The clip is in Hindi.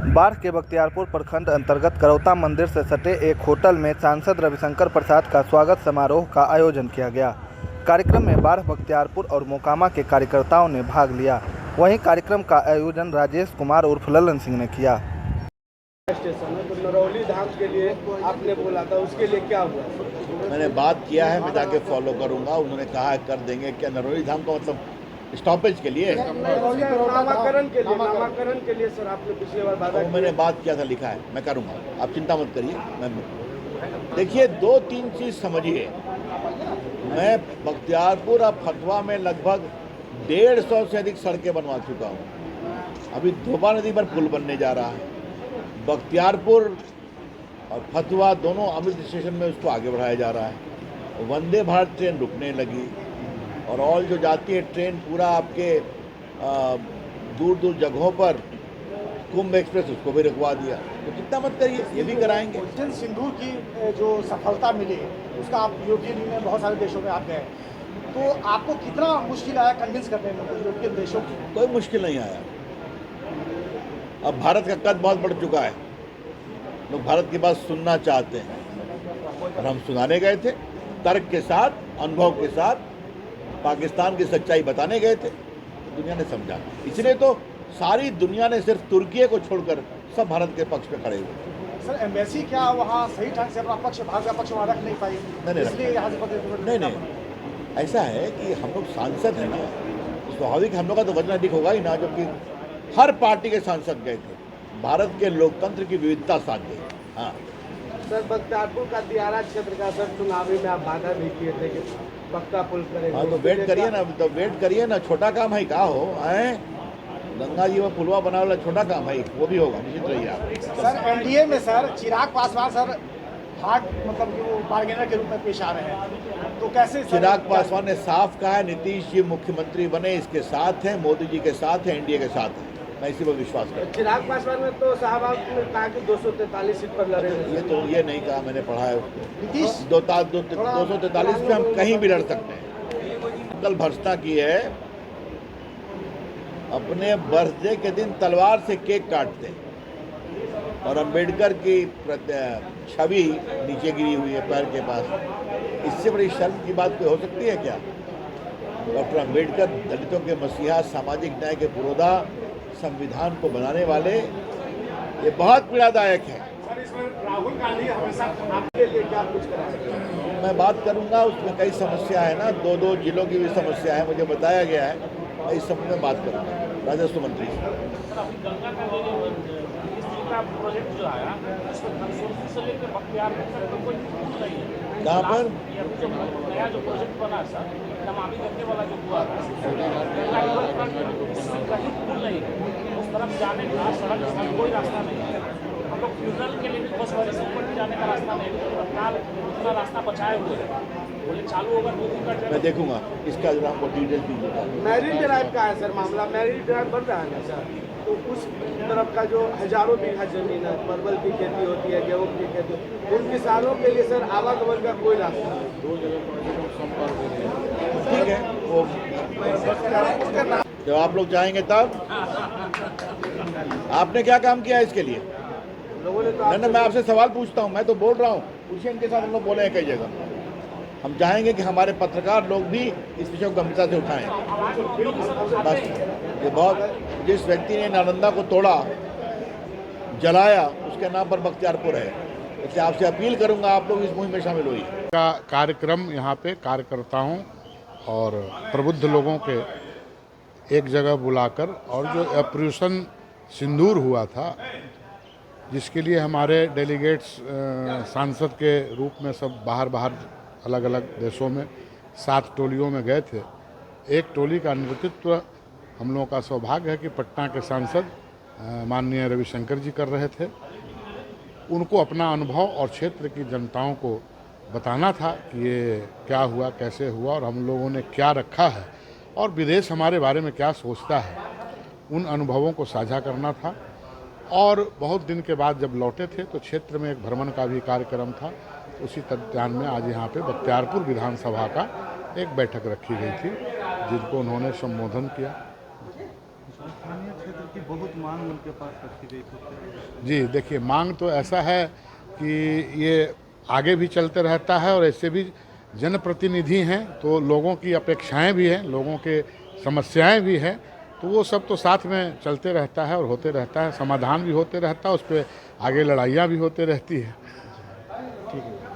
बाढ़ के बख्तियारपुर प्रखंड अंतर्गत करौता मंदिर से सटे एक होटल में सांसद रविशंकर प्रसाद का स्वागत समारोह का आयोजन किया गया। कार्यक्रम में बाढ़ बख्तियारपुर और मोकामा के कार्यकर्ताओं ने भाग लिया। वहीं कार्यक्रम का आयोजन राजेश कुमार उर्फ ललन सिंह ने किया। स्टेशन है तो नरौली धाम के लिए आपने बोला था, उसके लिए क्या हुआ? मैंने बात किया है, मैं जाके फॉलो करूंगा। उन्होंने कहा है कर देंगे। क्या नरौली धाम का मतलब स्टॉपेज के लिए? नामाकरण के लिए सर आपने पिछले बार वादा किया। मैंने बात किया था, लिखा है, मैं करूंगा, आप चिंता मत करिए। मैं देखिए 2-3 चीज़ समझिए। मैं बख्तियारपुर और फतवा में लगभग 150 से अधिक सड़कें बनवा चुका हूँ। अभी धोबा नदी पर पुल बनने जा रहा है। बख्तियारपुर और फतवा दोनों अमृत स्टेशन में उसको आगे बढ़ाया जा रहा है। वंदे भारत ट्रेन रुकने लगी और ऑल जो जाती है ट्रेन पूरा आपके दूर दूर जगहों पर कुंभ एक्सप्रेस उसको भी रुकवा दिया। तो चिंता मत करिए, ये भी कराएंगे। ऑपरेशन सिंदूर की जो सफलता मिली उसका आप यूरोपियन यूनियन बहुत सारे देशों में आप गए, तो आपको कितना मुश्किल आया कन्विंस करने में यूरोपियन देशों को? कोई मुश्किल नहीं आया। अब भारत का कद बहुत बढ़ चुका है। लोग भारत की बात सुनना चाहते हैं और हम सुनाने गए थे, तर्क के साथ, अनुभव के साथ पाकिस्तान की सच्चाई बताने गए थे। दुनिया ने समझा, इसलिए तो सारी दुनिया ने सिर्फ तुर्की को छोड़कर सब भारत के पक्ष में खड़े हुए। सर एम्बेसी क्या वहाँ सही ढंग से अपना पक्ष, भारत का पक्ष वहाँ रख नहीं पाई, इसलिए यहाँ से नहीं, ऐसा है कि हम लोग सांसद हैं ना, स्वाभाविक हम लोग का तो वजन अधिक होगा ही ना, जबकि हर पार्टी के सांसद गए थे। भारत के लोकतंत्र की विविधता साथ गई। हाँ सर, बख्तियारपुर का दियारा क्षेत्र का सर चुनावी में आप वादा भी किए थे कि पक्का पुल करेंगे। हाँ, तो वेट करिए ना, तो वेट करिए ना। छोटा काम है क्या हो आए? गंगा जी में पुलवा बना वाला छोटा काम है, वो भी होगा, निश्चित रहिए आप। सर एनडीए में sir Chirag Paswan sir hard मतलब कि वो बार्गेनर के रूप में पेश आ रहे हैं, तो कैसे? चिराग पासवान ने साफ कहा है नीतीश जी मुख्यमंत्री बने, इसके साथ हैं, मोदी जी के साथ हैं, एनडीए के साथ हैं। मैं इसी पर विश्वास करता हूँ। चिराग पासवान ने तो साहब आपने कहा कि 243 सीट पर लड़े। ये नहीं कहा, मैंने पढ़ा है उसको। 243 पे हम कहीं भी लड़ सकते हैं। कल भर्सना की है, अपने बर्थडे के दिन तलवार से केक काटते हैं और अंबेडकर की छवि नीचे गिरी हुई है पैर के पास। इससे बड़ी शर्म की बात कोई हो सकती है क्या? डॉक्टर अंबेडकर दलितों के मसीहा, सामाजिक न्याय के पुरोधा, संविधान को बनाने वाले, ये बहुत पीड़ादायक है। राहुल गांधी हमेशा आपके लिए क्या कुछ करा? मैं बात करूंगा, उसमें कई समस्या है ना, 2 जिलों की भी समस्या है, मुझे बताया गया है। इस सब में बात करूंगा राजस्व मंत्री से। प्रोजेक्ट जो आया से लेकर बख्तियारपुर तक कोई पुल नहीं है। कहाँ पर? नया जो प्रोजेक्ट बना सर, नमामि गंगे वाला जो हुआ था, कहीं पुल नहीं है। उस तरफ जाने का सड़क कोई रास्ता नहीं है। हम लोग फ्यूनल के लिए भी बस वजह से ऊपर भी जाने का रास्ता नहीं है। तत्काल पूरा रास्ता बचाए हुए है, बोले चालू होगा 2 दिन का। मैं देखूंगा इसका, जरा हमको डिटेल दीजिएगा। मैरीन ड्राइव का है सर मामला, मैरीन ड्राइव बन रहा है ना सर, तो उस तरफ का जो हजारों बीघा जमीन है, परवल की खेती होती है, गेहूँ की खेती, उन किसानों के लिए सर आवागमन का कोई रास्ता नहीं। ठीक है, वो जब आप लोग चाहेंगे तब। आपने क्या काम किया इसके लिए? लोगों ने तो नहीं, मैं आपसे सवाल पूछता हूँ, मैं तो बोल रहा हूँ, पूछिए इनके साथ। हम लोग बोले हैं कई जगह। हम चाहेंगे कि हमारे पत्रकार लोग भी इस विषय को गंभीरता से उठाएं। बस ये बहुत, जिस व्यक्ति ने नालंदा को तोड़ा, जलाया, उसके नाम पर बख्तियारपुर है। इसलिए आपसे अपील करूंगा, आप लोग इस मुहिम में शामिल होइए। का कार्यक्रम यहाँ पे कार्यकर्ताओं और प्रबुद्ध लोगों के एक जगह बुलाकर, और जो ऑपरेशन सिंदूर हुआ था, जिसके लिए हमारे डेलीगेट्स सांसद के रूप में सब बाहर अलग अलग देशों में 7 टोलियों में गए थे। एक टोली का नेतृत्व हम लोगों का सौभाग्य है कि पटना के सांसद माननीय रविशंकर जी कर रहे थे। उनको अपना अनुभव और क्षेत्र की जनताओं को बताना था कि ये क्या हुआ, कैसे हुआ और हम लोगों ने क्या रखा है, और विदेश हमारे बारे में क्या सोचता है। उन अनुभवों को साझा करना था। और बहुत दिन के बाद जब लौटे थे तो क्षेत्र में एक भ्रमण का भी कार्यक्रम था। उसी तथ्यान में आज यहाँ पे बख्तियारपुर विधानसभा का एक बैठक रखी गई थी, जिनको उन्होंने संबोधन किया। स्थानीय क्षेत्र की बहुत मांग उनके पास रखी गई थी। जी देखिए, मांग तो ऐसा है कि ये आगे भी चलते रहता है और ऐसे भी जनप्रतिनिधि हैं तो लोगों की अपेक्षाएं भी हैं, लोगों के समस्याएं भी हैं, तो वो सब तो साथ में चलते रहता है और होते रहता है, समाधान भी होते रहता है, उस पर आगे लड़ाइयाँ भी होते रहती है। ठीक है।